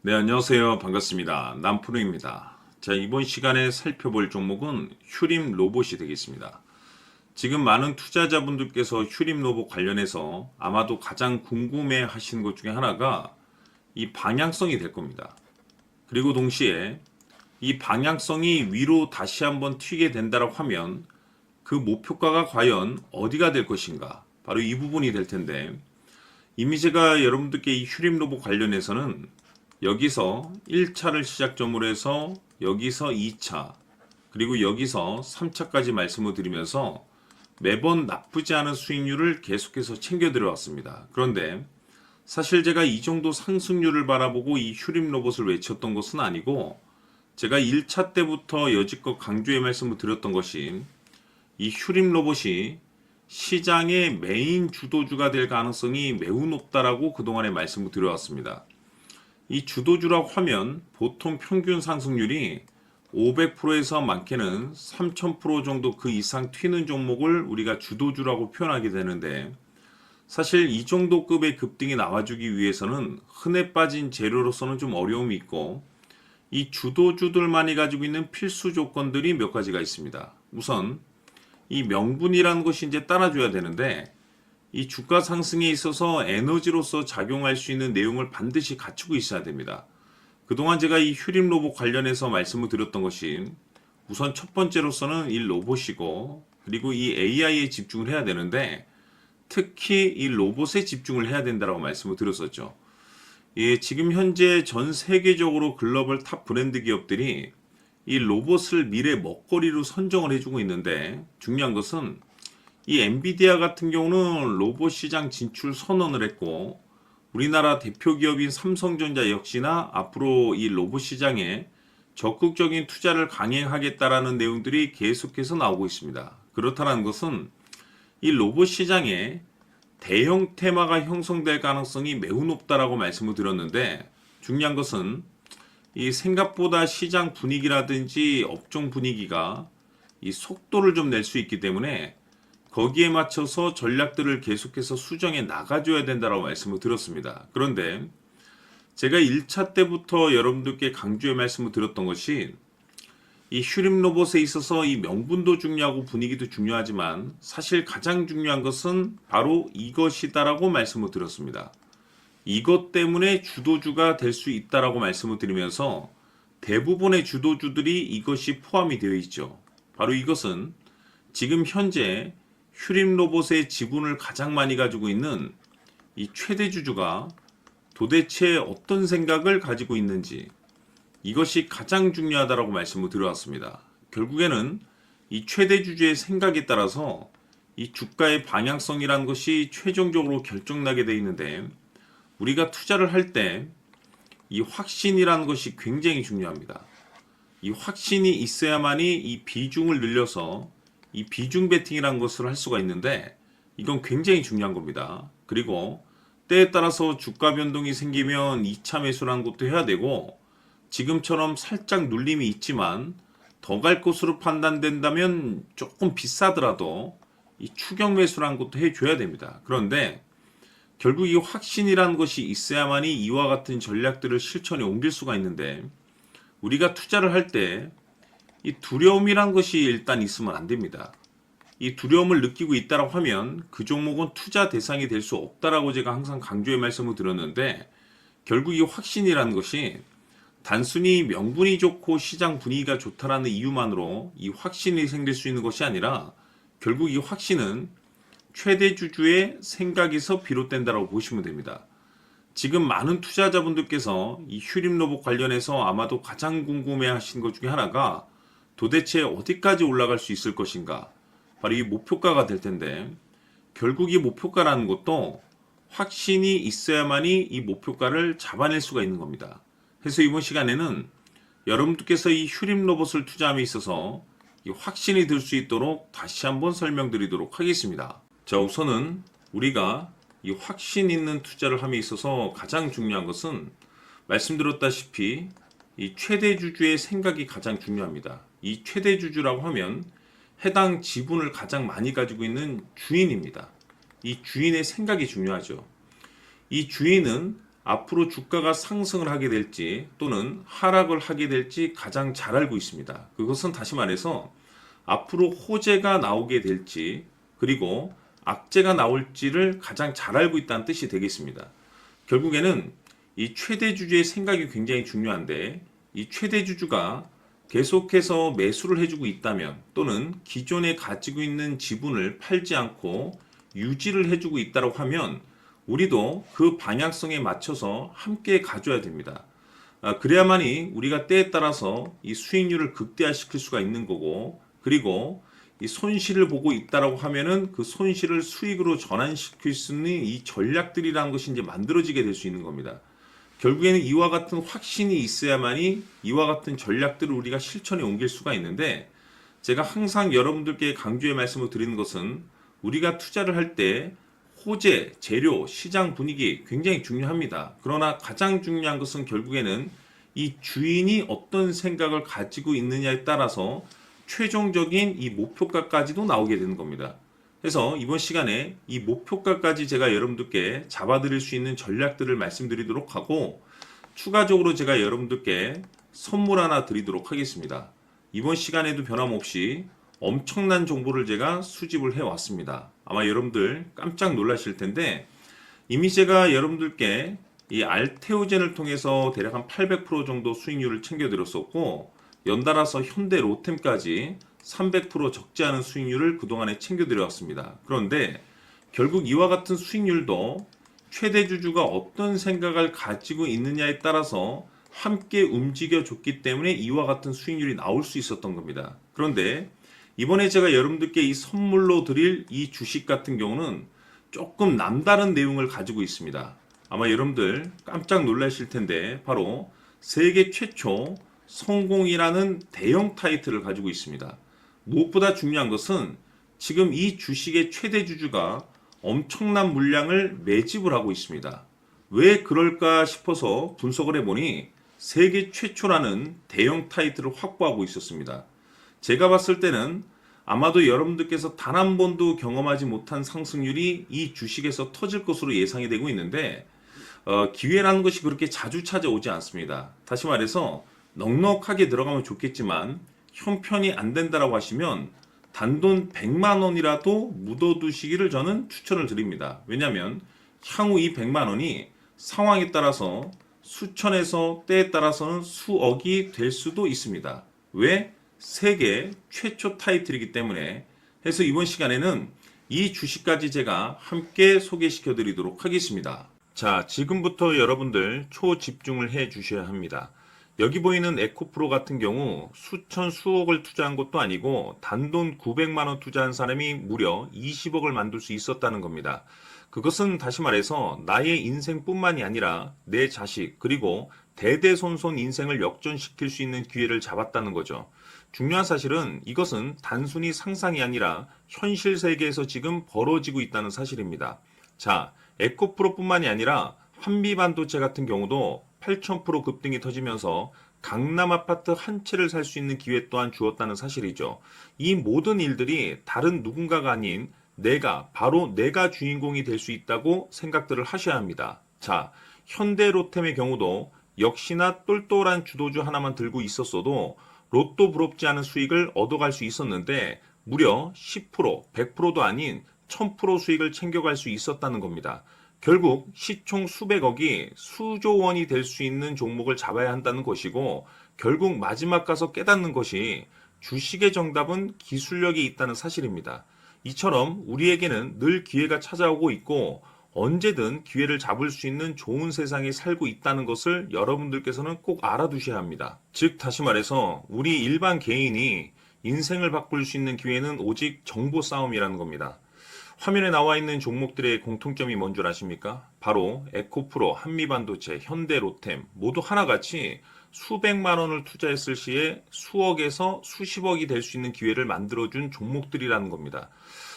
네, 안녕하세요. 반갑습니다. 남프로입니다. 자, 이번 시간에 살펴볼 종목은 휴림 로봇이 되겠습니다. 지금 많은 투자자분들께서 휴림 로봇 관련해서 아마도 가장 궁금해 하시는 것 중에 하나가 이 방향성이 될 겁니다. 그리고 동시에 이 방향성이 위로 다시 한번 튀게 된다고 하면 그 목표가가 과연 어디가 될 것인가? 바로 이 부분이 될 텐데, 이미 제가 여러분들께 이 휴림 로봇 관련해서는 여기서 1차를 시작점으로 해서 여기서 2차 그리고 여기서 3차까지 말씀을 드리면서 매번 나쁘지 않은 수익률을 계속해서 챙겨 들어왔습니다. 그런데 사실 제가 이 정도 상승률을 바라보고 이 휴림 로봇을 외쳤던 것은 아니고, 제가 1차 때부터 여지껏 강조의 말씀을 드렸던 것이 이 휴림 로봇이 시장의 메인 주도주가 될 가능성이 매우 높다라고 그동안에 말씀을 드려왔습니다. 이 주도주라고 하면 보통 평균 상승률이 500%에서 많게는 3000% 정도 그 이상 튀는 종목을 우리가 주도주라고 표현하게 되는데, 사실 이 정도 급의 급등이 나와주기 위해서는 흔해 빠진 재료로서는 좀 어려움이 있고, 이 주도주들만이 가지고 있는 필수 조건들이 몇 가지가 있습니다. 우선 이 명분이라는 것이 이제 따라줘야 되는데, 이 주가 상승에 있어서 에너지로서 작용할 수 있는 내용을 반드시 갖추고 있어야 됩니다. 그동안 제가 이 휴림 로봇 관련해서 말씀을 드렸던 것이 우선 첫 번째로서는 이 로봇이고, 그리고 이 AI에 집중을 해야 되는데 특히 이 로봇에 집중을 해야 된다고 말씀을 드렸었죠. 예, 지금 현재 전 세계적으로 글로벌 탑 브랜드 기업들이 이 로봇을 미래 먹거리로 선정을 해주고 있는데, 중요한 것은 이 엔비디아 같은 경우는 로봇 시장 진출 선언을 했고, 우리나라 대표 기업인 삼성전자 역시나 앞으로 이 로봇 시장에 적극적인 투자를 강행하겠다라는 내용들이 계속해서 나오고 있습니다. 그렇다는 것은 이 로봇 시장에 대형 테마가 형성될 가능성이 매우 높다라고 말씀을 드렸는데, 중요한 것은 이 생각보다 시장 분위기라든지 업종 분위기가 이 속도를 좀 낼 수 있기 때문에 거기에 맞춰서 전략들을 계속해서 수정해 나가줘야 된다고 말씀을 드렸습니다. 그런데 제가 1차 때부터 여러분들께 강조의 말씀을 드렸던 것이 이 휴림 로봇에 있어서 이 명분도 중요하고 분위기도 중요하지만 사실 가장 중요한 것은 바로 이것이다라고 말씀을 드렸습니다. 이것 때문에 주도주가 될 수 있다라고 말씀을 드리면서 대부분의 주도주들이 이것이 포함이 되어 있죠. 바로 이것은 지금 현재 휴림 로봇의 지분을 가장 많이 가지고 있는 이 최대 주주가 도대체 어떤 생각을 가지고 있는지, 이것이 가장 중요하다라고 말씀을 드려왔습니다. 결국에는 이 최대 주주의 생각에 따라서 이 주가의 방향성이라는 것이 최종적으로 결정나게 되어 있는데, 우리가 투자를 할 때 이 확신이라는 것이 굉장히 중요합니다. 이 확신이 있어야만이 이 비중을 늘려서 이 비중 베팅이라는 것을 할 수가 있는데, 이건 굉장히 중요한 겁니다. 그리고 때에 따라서 주가 변동이 생기면 2차 매수라는 것도 해야 되고, 지금처럼 살짝 눌림이 있지만 더 갈 것으로 판단된다면 조금 비싸더라도 이 추격 매수라는 것도 해줘야 됩니다. 그런데 결국 이 확신이라는 것이 있어야만이 이와 같은 전략들을 실천에 옮길 수가 있는데, 우리가 투자를 할 때 이 두려움이란 것이 일단 있으면 안 됩니다. 이 두려움을 느끼고 있다고 하면 그 종목은 투자 대상이 될 수 없다라고 제가 항상 강조의 말씀을 드렸는데, 결국 이 확신이라는 것이 단순히 명분이 좋고 시장 분위기가 좋다라는 이유만으로 이 확신이 생길 수 있는 것이 아니라, 결국 이 확신은 최대 주주의 생각에서 비롯된다고 보시면 됩니다. 지금 많은 투자자분들께서 이 휴림 로봇 관련해서 아마도 가장 궁금해 하신 것 중에 하나가 도대체 어디까지 올라갈 수 있을 것인가, 바로 이 목표가가 될 텐데, 결국 이 목표가라는 것도 확신이 있어야만이 이 목표가를 잡아낼 수가 있는 겁니다. 그래서 이번 시간에는 여러분들께서 이 휴림 로봇을 투자함에 있어서 이 확신이 들 수 있도록 다시 한번 설명드리도록 하겠습니다. 자, 우선은 우리가 이 확신 있는 투자를 함에 있어서 가장 중요한 것은 말씀드렸다시피 이 최대 주주의 생각이 가장 중요합니다. 이 최대 주주라고 하면 해당 지분을 가장 많이 가지고 있는 주인입니다. 이 주인의 생각이 중요하죠. 이 주인은 앞으로 주가가 상승을 하게 될지 또는 하락을 하게 될지 가장 잘 알고 있습니다. 그것은 다시 말해서 앞으로 호재가 나오게 될지 그리고 악재가 나올지를 가장 잘 알고 있다는 뜻이 되겠습니다. 결국에는 이 최대 주주의 생각이 굉장히 중요한데 이 최대 주주가 계속해서 매수를 해주고 있다면 또는 기존에 가지고 있는 지분을 팔지 않고 유지를 해주고 있다고 하면 우리도 그 방향성에 맞춰서 함께 가져야 됩니다. 그래야만이 우리가 때에 따라서 이 수익률을 극대화시킬 수가 있는 거고 그리고 이 손실을 보고 있다라고 하면은 그 손실을 수익으로 전환시킬 수 있는 이 전략들이라는 것이 이제 만들어지게 될 수 있는 겁니다. 결국에는 이와 같은 확신이 있어야만이 이와 같은 전략들을 우리가 실천에 옮길 수가 있는데 제가 항상 여러분들께 강조의 말씀을 드리는 것은 우리가 투자를 할 때 호재, 재료, 시장 분위기 굉장히 중요합니다. 그러나 가장 중요한 것은 결국에는 이 주인이 어떤 생각을 가지고 있느냐에 따라서 최종적인 이 목표가까지도 나오게 되는 겁니다. 그래서 이번 시간에 이 목표가까지 제가 여러분들께 잡아드릴 수 있는 전략들을 말씀드리도록 하고 추가적으로 제가 여러분들께 선물 하나 드리도록 하겠습니다. 이번 시간에도 변함없이 엄청난 정보를 제가 수집을 해왔습니다. 아마 여러분들 깜짝 놀라실 텐데 이미 제가 여러분들께 이 알테오젠을 통해서 대략 한 800% 정도 수익률을 챙겨드렸었고 연달아서 현대 로템까지 300% 적지 않은 수익률을 그동안에 챙겨드려왔습니다. 그런데 결국 이와 같은 수익률도 최대 주주가 어떤 생각을 가지고 있느냐에 따라서 함께 움직여줬기 때문에 이와 같은 수익률이 나올 수 있었던 겁니다. 그런데 이번에 제가 여러분들께 이 선물로 드릴 이 주식 같은 경우는 조금 남다른 내용을 가지고 있습니다. 아마 여러분들 깜짝 놀라실 텐데 바로 세계 최초 성공이라는 대형 타이틀을 가지고 있습니다. 무엇보다 중요한 것은 지금 이 주식의 최대 주주가 엄청난 물량을 매집을 하고 있습니다. 왜 그럴까 싶어서 분석을 해보니 세계 최초라는 대형 타이틀을 확보하고 있었습니다. 제가 봤을 때는 아마도 여러분들께서 단 한 번도 경험하지 못한 상승률이 이 주식에서 터질 것으로 예상이 되고 있는데 기회라는 것이 그렇게 자주 찾아오지 않습니다. 다시 말해서 넉넉하게 들어가면 좋겠지만 형편이 안 된다라고 하시면 단돈 100만 원이라도 묻어두시기를 저는 추천을 드립니다. 왜냐하면 향후 이 100만 원이 상황에 따라서 수천에서 때에 따라서는 수억이 될 수도 있습니다. 왜? 세계 최초 타이틀이기 때문에. 해서 이번 시간에는 이 주식까지 제가 함께 소개시켜 드리도록 하겠습니다. 자, 지금부터 여러분들 초집중을 해 주셔야 합니다. 여기 보이는 에코프로 같은 경우 수천 수억을 투자한 것도 아니고 단돈 900만 원 투자한 사람이 무려 20억을 만들 수 있었다는 겁니다. 그것은 다시 말해서 나의 인생뿐만이 아니라 내 자식 그리고 대대손손 인생을 역전시킬 수 있는 기회를 잡았다는 거죠. 중요한 사실은 이것은 단순히 상상이 아니라 현실 세계에서 지금 벌어지고 있다는 사실입니다. 자, 에코프로뿐만이 아니라 한미반도체 같은 경우도 8,000% 급등이 터지면서 강남 아파트 한 채를 살 수 있는 기회 또한 주었다는 사실이죠. 이 모든 일들이 다른 누군가가 아닌 바로 내가 주인공이 될 수 있다고 생각들을 하셔야 합니다. 자, 현대로템의 경우도 역시나 똘똘한 주도주 하나만 들고 있었어도 로또 부럽지 않은 수익을 얻어갈 수 있었는데 무려 10%, 100%도 아닌 1000% 수익을 챙겨갈 수 있었다는 겁니다. 결국 시총 수백억이 수조 원이 될 수 있는 종목을 잡아야 한다는 것이고 결국 마지막 가서 깨닫는 것이 주식의 정답은 기술력이 있다는 사실입니다. 이처럼 우리에게는 늘 기회가 찾아오고 있고 언제든 기회를 잡을 수 있는 좋은 세상에 살고 있다는 것을 여러분들께서는 꼭 알아두셔야 합니다. 즉 다시 말해서 우리 일반 개인이 인생을 바꿀 수 있는 기회는 오직 정보 싸움이라는 겁니다. 화면에 나와 있는 종목들의 공통점이 뭔 줄 아십니까? 바로 에코프로, 한미반도체, 현대로템 모두 하나같이 수백만 원을 투자했을 시에 수억에서 수십억이 될 수 있는 기회를 만들어준 종목들이라는 겁니다.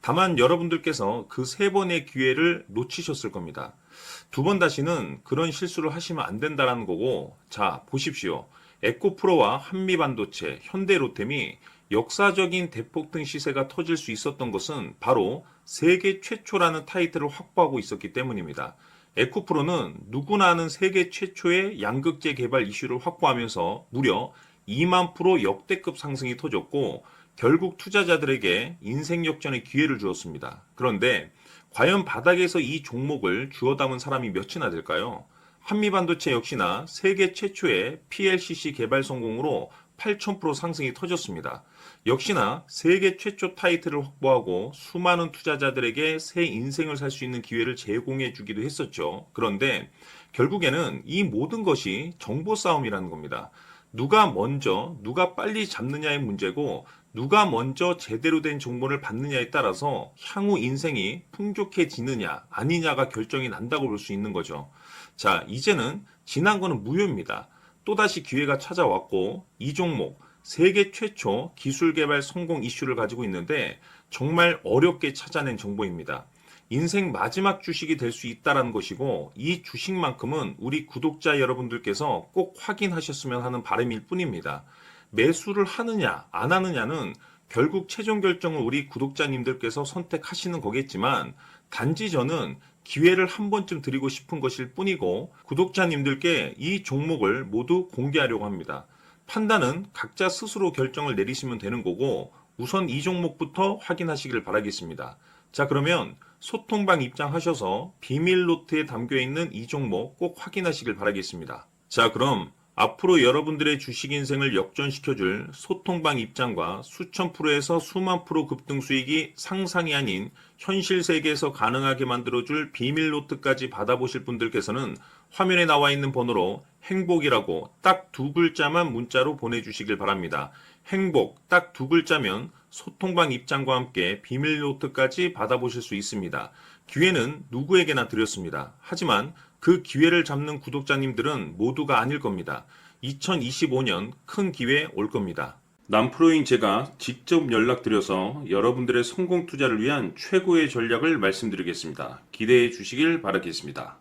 다만 여러분들께서 그 세 번의 기회를 놓치셨을 겁니다. 두 번 다시는 그런 실수를 하시면 안 된다는 거고, 자 보십시오. 에코프로와 한미반도체, 현대로템이 역사적인 대폭등 시세가 터질 수 있었던 것은 바로 세계 최초라는 타이틀을 확보하고 있었기 때문입니다. 에코프로는 누구나 아는 세계 최초의 양극재 개발 이슈를 확보하면서 무려 2만 프로 역대급 상승이 터졌고 결국 투자자들에게 인생 역전의 기회를 주었습니다. 그런데 과연 바닥에서 이 종목을 주워 담은 사람이 몇이나 될까요? 한미반도체 역시나 세계 최초의 PLCC 개발 성공으로 8,000% 상승이 터졌습니다. 역시나 세계 최초 타이틀을 확보하고 수많은 투자자들에게 새 인생을 살 수 있는 기회를 제공해 주기도 했었죠. 그런데 결국에는 이 모든 것이 정보 싸움이라는 겁니다. 누가 먼저, 누가 빨리 잡느냐의 문제고, 누가 먼저 제대로 된 정보를 받느냐에 따라서 향후 인생이 풍족해지느냐, 아니냐가 결정이 난다고 볼 수 있는 거죠. 자, 이제는 지난 거는 무효입니다. 또다시 기회가 찾아왔고, 이 종목, 세계 최초 기술 개발 성공 이슈를 가지고 있는데, 정말 어렵게 찾아낸 정보입니다. 인생 마지막 주식이 될 수 있다는 것이고, 이 주식만큼은 우리 구독자 여러분들께서 꼭 확인하셨으면 하는 바람일 뿐입니다. 매수를 하느냐, 안 하느냐는 결국 최종 결정을 우리 구독자님들께서 선택하시는 거겠지만, 단지 저는 기회를 한 번쯤 드리고 싶은 것일 뿐이고, 구독자님들께 이 종목을 모두 공개하려고 합니다. 판단은 각자 스스로 결정을 내리시면 되는 거고, 우선 이 종목부터 확인하시길 바라겠습니다. 자, 그러면 소통방 입장하셔서 비밀 노트에 담겨 있는 이 종목 꼭 확인하시길 바라겠습니다. 자, 그럼 앞으로 여러분들의 주식 인생을 역전시켜줄 소통방 입장과 수천 프로에서 수만 프로 급등 수익이 상상이 아닌 현실 세계에서 가능하게 만들어줄 비밀 노트까지 받아보실 분들께서는 화면에 나와 있는 번호로 행복이라고 딱 두 글자만 문자로 보내주시길 바랍니다. 행복 딱 두 글자면 소통방 입장과 함께 비밀 노트까지 받아보실 수 있습니다. 기회는 누구에게나 드렸습니다. 하지만 그 기회를 잡는 구독자님들은 모두가 아닐 겁니다. 2025년 큰 기회 올 겁니다. 남프로인 제가 직접 연락드려서 여러분들의 성공 투자를 위한 최고의 전략을 말씀드리겠습니다. 기대해 주시길 바라겠습니다.